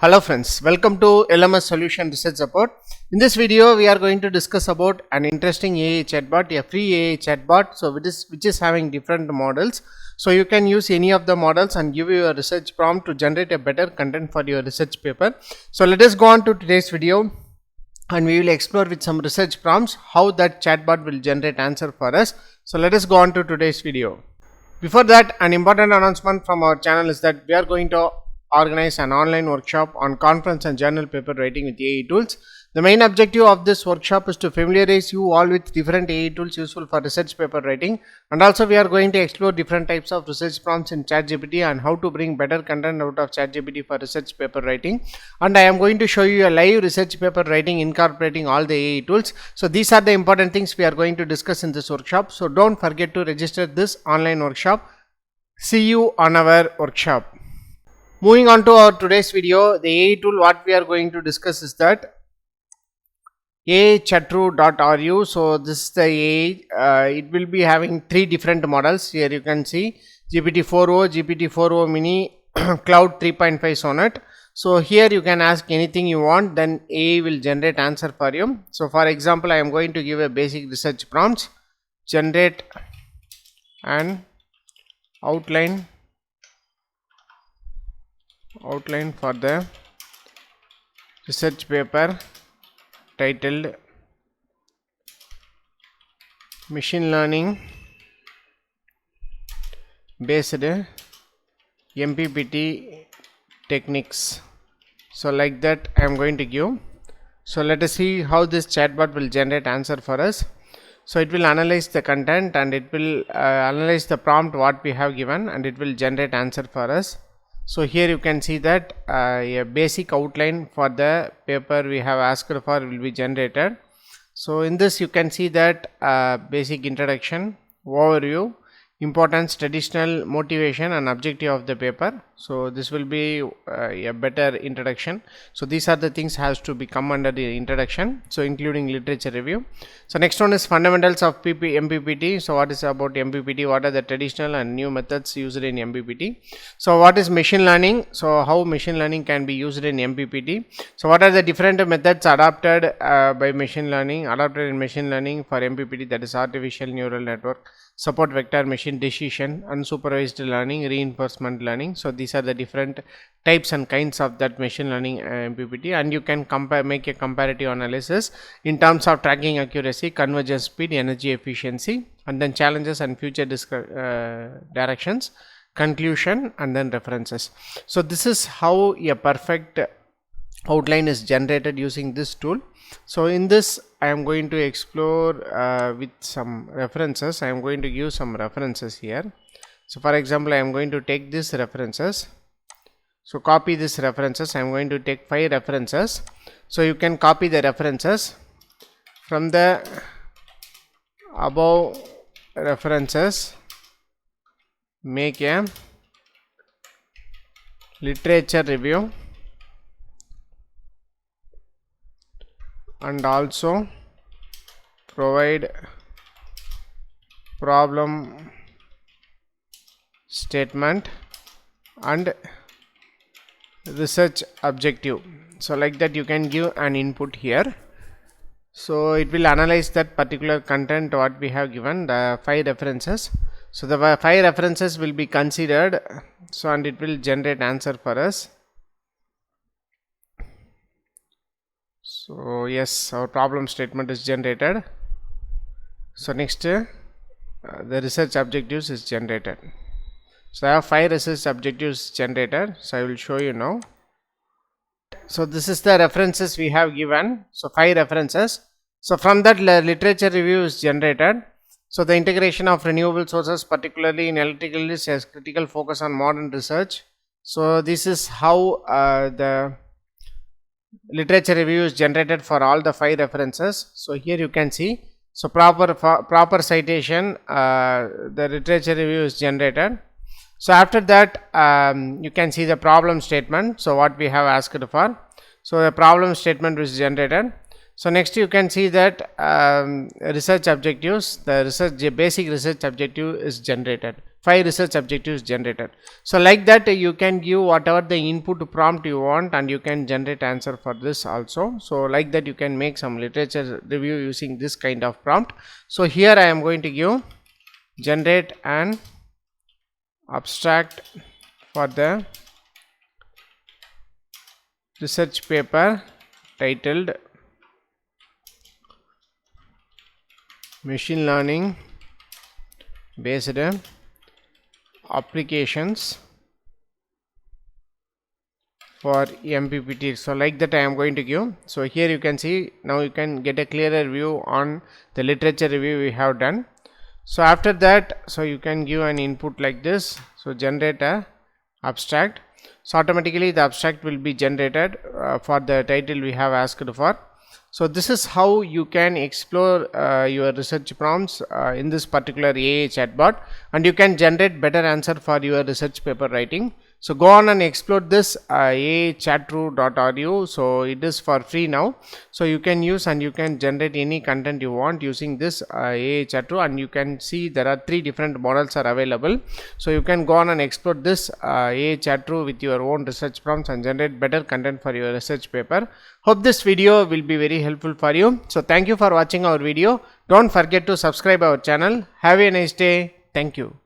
Hello friends, welcome to LMS Solution Research Support. In this video, we are going to discuss about an interesting AI chatbot, a free AI chatbot. So which is having different models. So you can use any of the models and give you a research prompt to generate a better content for your research paper. So let us go on to today's video and we will explore with some research prompts how that chatbot will generate answer for us. So let us go on to today's video. Before that, an important announcement from our channel is that we are going to organize an online workshop on conference and journal paper writing with AI tools. The main objective of this workshop is to familiarize you all with different AI tools useful for research paper writing, and also we are going to explore different types of research prompts in Chatgpt and how to bring better content out of Chatgpt for research paper writing. And I am going to show you a live research paper writing incorporating all the AI tools. So these are the important things we are going to discuss in this workshop. So don't forget to register this online workshop. See you on our workshop. Moving on to our today's video, the AI tool what we are going to discuss is that 𝐴𝐶hatru.ru. So this is the AI. It will be having three different models. Here you can see GPT-4o, GPT-4o mini, Cloud 3.5 Sonnet. So here you can ask anything you want, then AI will generate answer for you. So for example, I am going to give a basic research prompt. Generate an outline for the research paper titled Machine Learning Based MPPT Techniques. So like that I am going to give. So let us see how this chatbot will generate answer for us. So it will analyze the content and it will analyze the prompt what we have given and it will generate answer for us. So here you can see that a basic outline for the paper we have asked for will be generated. So in this you can see that basic introduction, overview, importance, traditional, motivation and objective of the paper. So this will be a better introduction. So these are the things has to be come under the introduction, so including literature review. So next one is fundamentals of MPPT. So what is about MPPT, what are the traditional and new methods used in MPPT. So what is machine learning, so how machine learning can be used in MPPT. So what are the different methods adopted by machine learning, adopted in machine learning for MPPT, that is artificial neural network, support vector machine decision, unsupervised learning, reinforcement learning. So these are the different types and kinds of that machine learning MPPT, and you can make a comparative analysis in terms of tracking accuracy, convergence speed, energy efficiency, and then challenges and future directions, conclusion, and then references. So this is how a perfect outline is generated using this tool. So in this I am going to explore with some references. I am going to give some references here. So for example, I am going to take these references. So copy these references. I am going to take 5 references. So you can copy the references from the above references, make a literature review, and also provide problem statement and research objective. So like that you can give an input here. So it will analyze that particular content what we have given, the 5 references. So the 5 references will be considered, so and it will generate answer for us. So yes, our problem statement is generated. So next the research objectives is generated. So I have 5 research objectives generated. So I will show you now. So this is the references we have given. So 5 references. So from that literature review is generated. So the integration of renewable sources, particularly in electrical, has critical focus on modern research. So this is how the literature review is generated for all the 5 references. So here you can see, so proper citation, the literature review is generated. So after that you can see the problem statement, so what we have asked for. So the problem statement is generated. So next you can see that research objectives, the basic research objective is generated. 5 research objectives generated. So like that you can give whatever the input prompt you want and you can generate answer for this also. So like that you can make some literature review using this kind of prompt. So here I am going to give generate an abstract for the research paper titled machine learning based applications for MPPT. So like that I am going to give. So here you can see, now you can get a clearer view on the literature review we have done. So after that, so you can give an input like this. So generate a abstract. So automatically the abstract will be generated for the title we have asked for. So this is how you can explore your research prompts in this particular AI chatbot, and you can generate better answer for your research paper writing. So go on and explore this AI-chatru.ru. So it is for free now. So you can use and you can generate any content you want using this AI-chatru, and you can see there are 3 different models are available. So you can go on and explore this AI-chatru with your own research prompts and generate better content for your research paper. Hope this video will be very helpful for you. So thank you for watching our video. Don't forget to subscribe our channel. Have a nice day. Thank you.